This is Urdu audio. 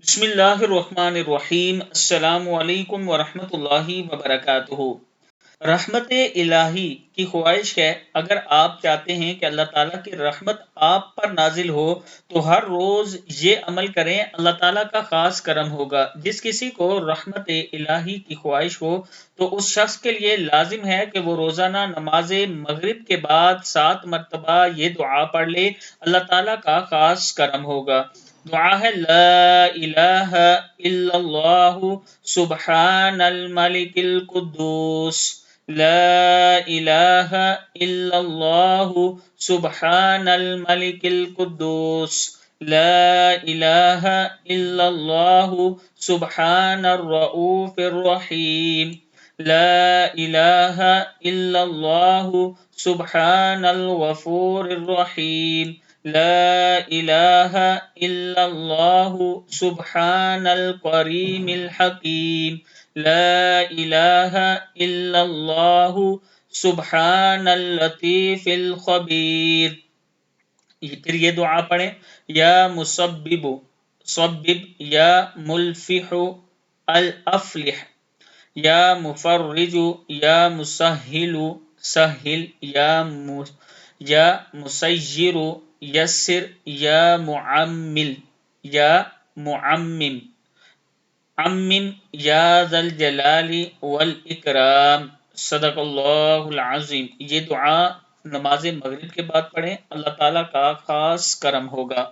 بسم اللہ الرحمن الرحیم۔ السلام علیکم ورحمۃ اللہ وبرکاتہ۔ رحمت الہی کی خواہش ہے، اگر آپ چاہتے ہیں کہ اللہ تعالیٰ کی رحمت آپ پر نازل ہو تو ہر روز یہ عمل کریں، اللہ تعالیٰ کا خاص کرم ہوگا۔ جس کسی کو رحمت الہی کی خواہش ہو تو اس شخص کے لیے لازم ہے کہ وہ روزانہ نماز مغرب کے بعد 7 مرتبہ یہ دعا پڑھ لے، اللہ تعالیٰ کا خاص کرم ہوگا۔ دعا ہے لا الہ الا اللہ سبحان الملک القدوس، لا الہ الا اللہ سبحان الملک القدوس، لا الہ الا اللہ سبحان الرؤوف الرحیم، لا الہ الا اللہ سبحان الغفور الرحیم، لا الہ الا اللہ سبحان الکریم الحکیم، لا الہ الا اللہ سبحان اللطیف الخبیر۔ پھر یہ دعا پڑھیں، یا مسبب صبب، یا ملفح الافلح، یا مفرج یا مسہل سہل، یا مسیر یسر، یا معمل یا معمم عمم، یا ذا الجلال والاکرام۔ صدق اللہ العظیم۔ یہ دعا نماز مغرب کے بعد پڑھیں، اللہ تعالیٰ کا خاص کرم ہوگا۔